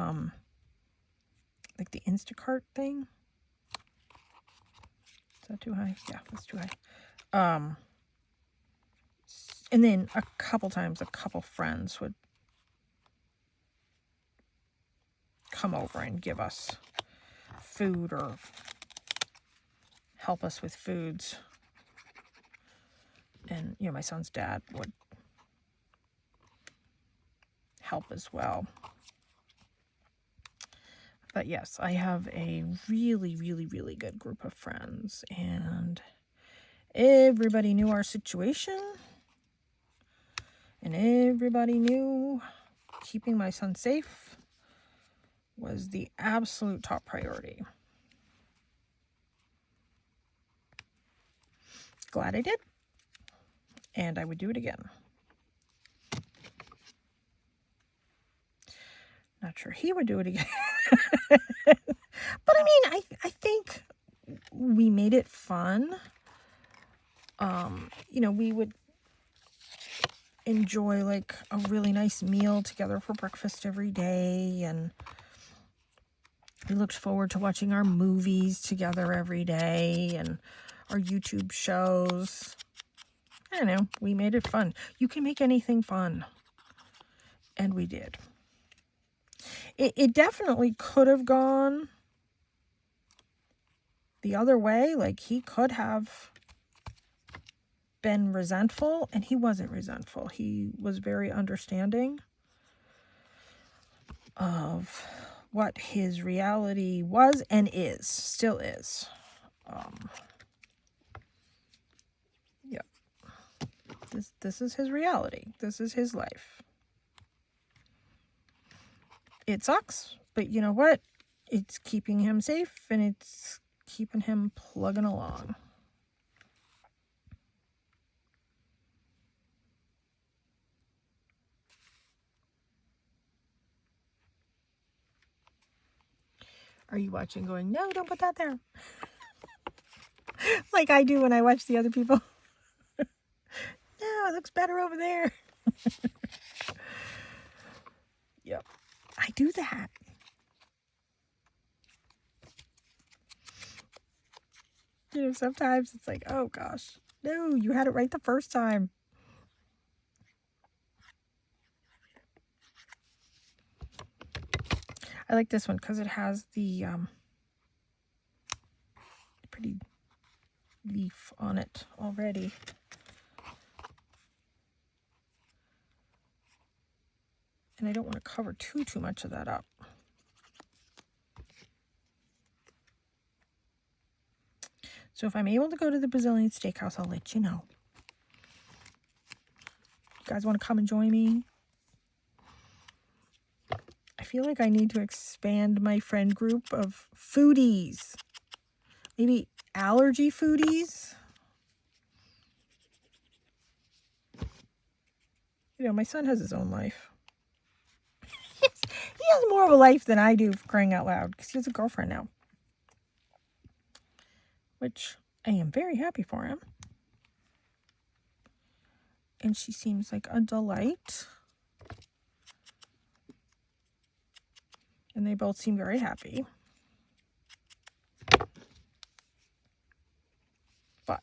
like the Instacart thing. Is that too high? Yeah, that's too high. And then a couple times, a couple friends would come over and give us food or help us with foods. And, my son's dad would help as well. But yes, I have a really, really, really good group of friends, and everybody knew our situation, and everybody knew keeping my son safe was the absolute top priority. Glad I did, and I would do it again. Not sure he would do it again. But I mean, I think we made it fun. You know, we would enjoy like a really nice meal together for breakfast every day, and we looked forward to watching our movies together every day and our YouTube shows. I don't know, we made it fun. You can make anything fun, and we did. It definitely could have gone the other way. Like, he could have been resentful, and he wasn't resentful. He was very understanding of what his reality was and is, still is. Yeah. This is his reality. This is his life. It sucks, but you know what? It's keeping him safe, and it's keeping him plugging along. Are you watching going, no, don't put that there? Like I do when I watch the other people. No, it looks better over there. Yep, I do that. You know, sometimes it's like, oh gosh, no, you had it right the first time. I like this one because it has the pretty leaf on it already. And I don't want to cover too much of that up. So if I'm able to go to the Brazilian steakhouse, I'll let you know. You guys want to come and join me? I feel like I need to expand my friend group of foodies. Maybe allergy foodies. You know, my son has his own life. He has more of a life than I do, for crying out loud, because he has a girlfriend now. Which I am very happy for him. And she seems like a delight. And they both seem very happy. But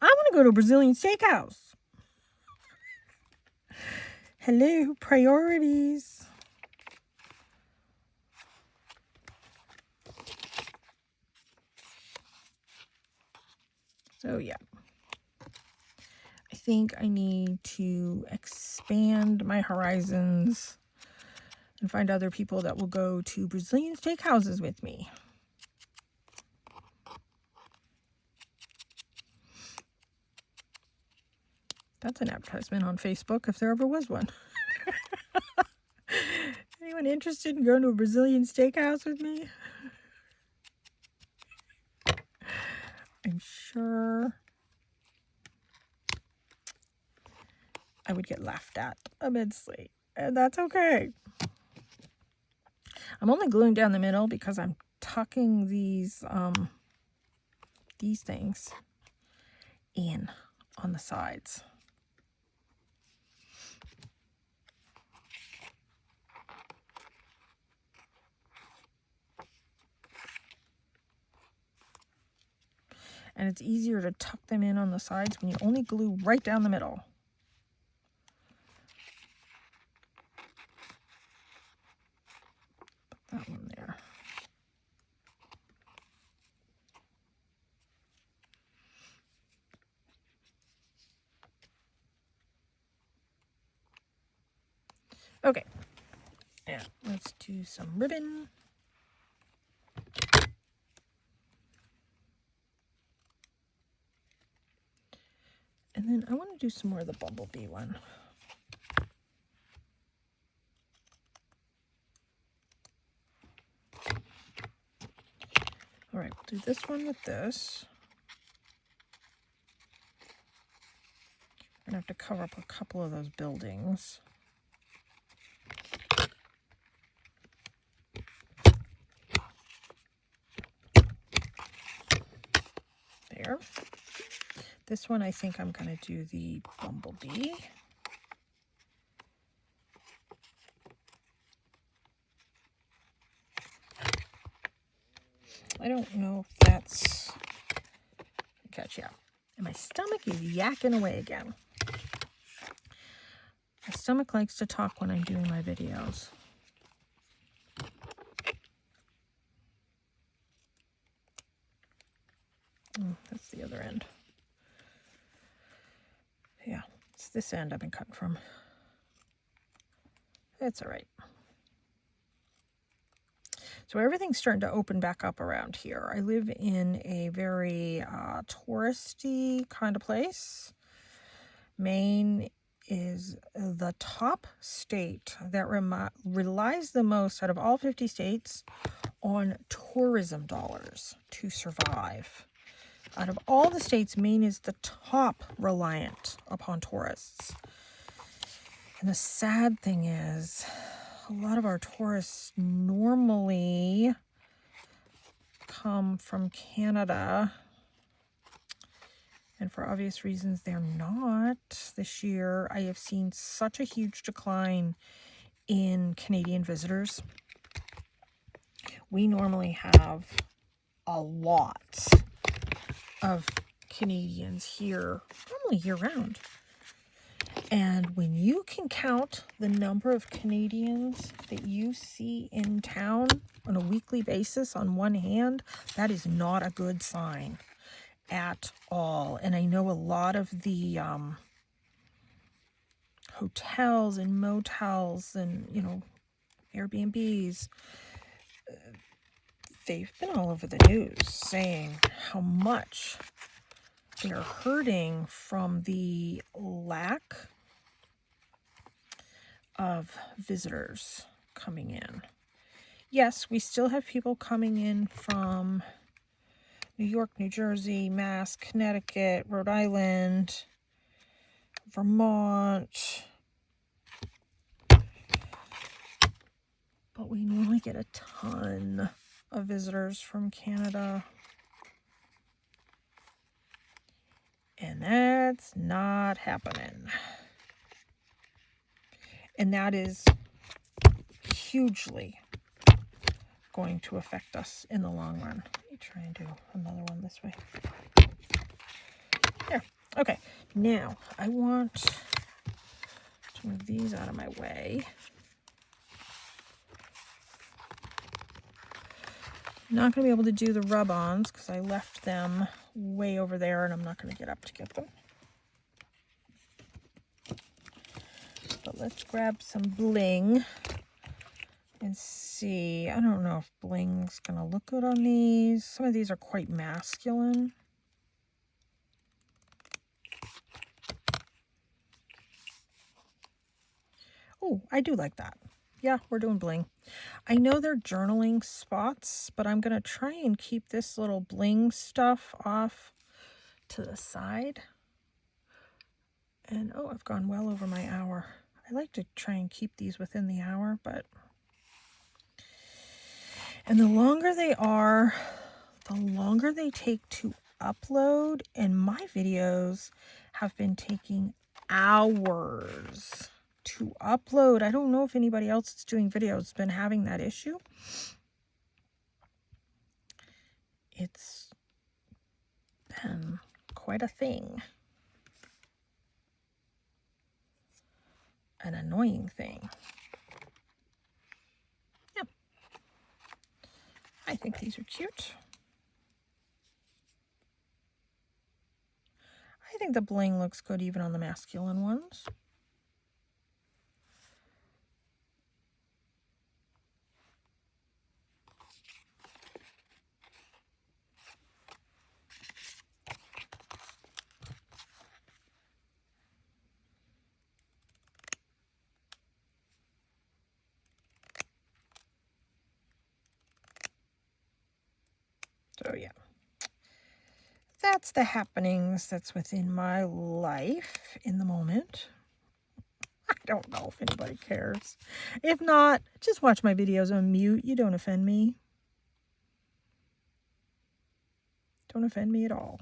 I want to go to a Brazilian steakhouse. Hello, priorities. So yeah, I think I need to expand my horizons and find other people that will go to Brazilian steakhouses with me. That's an advertisement on Facebook if there ever was one. Anyone interested in going to a Brazilian steakhouse with me? I'm sure I would get laughed at immensely, and that's okay. I'm only gluing down the middle because I'm tucking these things in on the sides. And it's easier to tuck them in on the sides when you only glue right down the middle. Put that one there. Okay. Now, let's do some ribbon. And then I want to do some more of the bumblebee one. All right, we'll do this one with this. I'm going to have to cover up a couple of those buildings. There. This one, I think I'm going to do the bumblebee. I don't know if that's... Gotcha. And my stomach is yakking away again. My stomach likes to talk when I'm doing my videos. That's the other end. Yeah, it's this end I've been cutting from. It's all right. So everything's starting to open back up around here. I live in a very touristy kind of place. Maine is the top state that relies the most out of all 50 states on tourism dollars to survive. Out of all the states, Maine is the top reliant upon tourists. And the sad thing is, a lot of our tourists normally come from Canada. And for obvious reasons, they're not. This year, I have seen such a huge decline in Canadian visitors. We normally have a lot of Canadians here, normally year-round. And when you can count the number of Canadians that you see in town on a weekly basis on one hand, that is not a good sign at all. And I know a lot of the hotels and motels and, you know, Airbnbs, they've been all over the news saying how much they're hurting from the lack of visitors coming in. Yes, we still have people coming in from New York, New Jersey, Mass, Connecticut, Rhode Island, Vermont. But we normally get a ton of visitors from Canada. And that's not happening. And that is hugely going to affect us in the long run. Let me try and do another one this way. There. Okay. Now, I want to move these out of my way. Not going to be able to do the rub-ons because I left them way over there and I'm not going to get up to get them. But let's grab some bling and see. I don't know if bling's going to look good on these. Some of these are quite masculine. Oh, I do like that. Yeah, we're doing bling. I know they're journaling spots, but I'm going to try and keep this little bling stuff off to the side. And, oh, I've gone well over my hour. I like to try and keep these within the hour, but... And the longer they are, the longer they take to upload. And my videos have been taking hours to upload. I don't know if anybody else that's doing videos has been having that issue. It's been quite a thing. An annoying thing. Yeah. I think these are cute. I think the bling looks good even on the masculine ones. So yeah, that's the happenings that's within my life in the moment. I don't know if anybody cares. If not, just watch my videos on mute. You don't offend me. Don't offend me at all.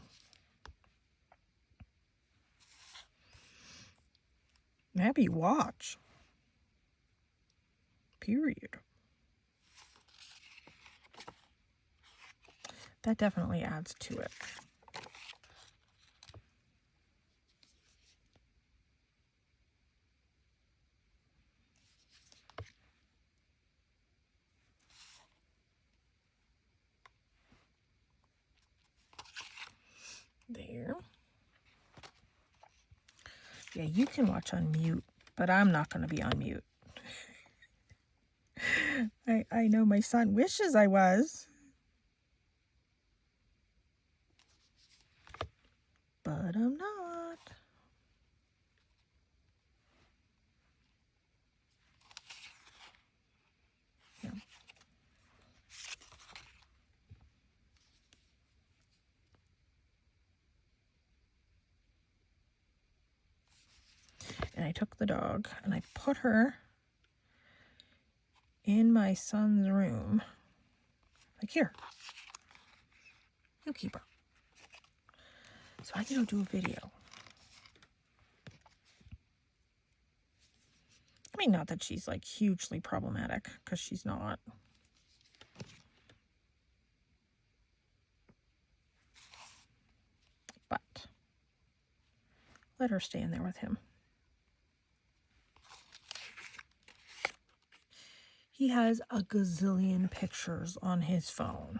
I'm happy you watch. Period. That definitely adds to it. There. Yeah, you can watch on mute, but I'm not going to be on mute. I know my son wishes I was, but I'm not. Yeah. And I took the dog and I put her in my son's room. Like, here, you keep her. So I can go do a video. I mean, not that she's like hugely problematic, because she's not. But let her stay in there with him. He has a gazillion pictures on his phone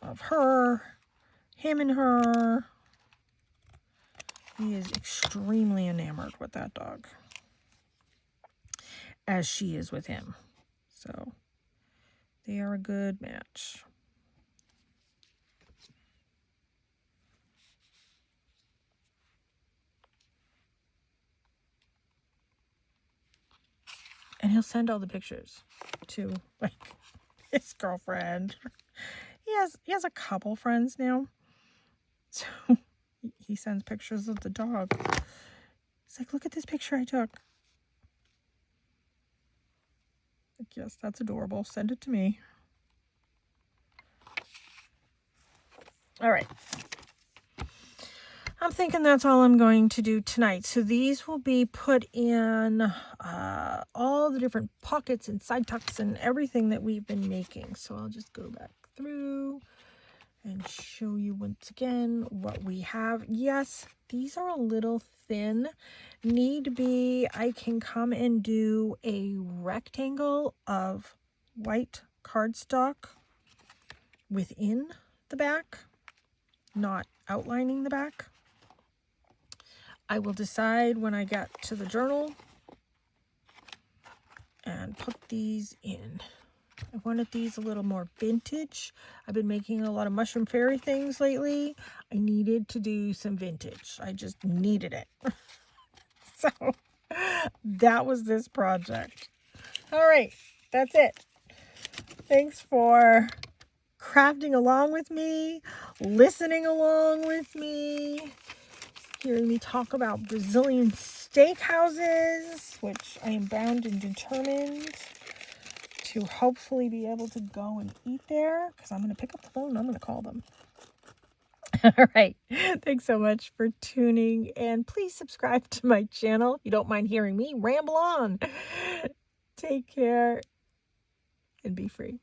of her, him and her. He is extremely enamored with that dog, as she is with him. So they are a good match. And he'll send all the pictures to like his girlfriend. He has a couple friends now. So he sends pictures of the dog. He's like, look at this picture I took. Like, yes, that's adorable. Send it to me. All right. I'm thinking that's all I'm going to do tonight. So these will be put in all the different pockets and side tucks and everything that we've been making. So I'll just go back through and show you once again what we have. Yes, these are a little thin. Need be, I can come and do a rectangle of white cardstock within the back, not outlining the back. I will decide when I get to the journal and put these in. I wanted these a little more vintage. I've been making a lot of mushroom fairy things lately. I needed to do some vintage. I just needed it. So that was this project. All right, that's it. Thanks for crafting along with me, listening along with me, hearing me talk about Brazilian steakhouses, which I am bound and determined to hopefully be able to go and eat there, because I'm going to pick up the phone and I'm going to call them. All right. Thanks so much for tuning, and please subscribe to my channel if you don't mind hearing me ramble on. Take care and be free.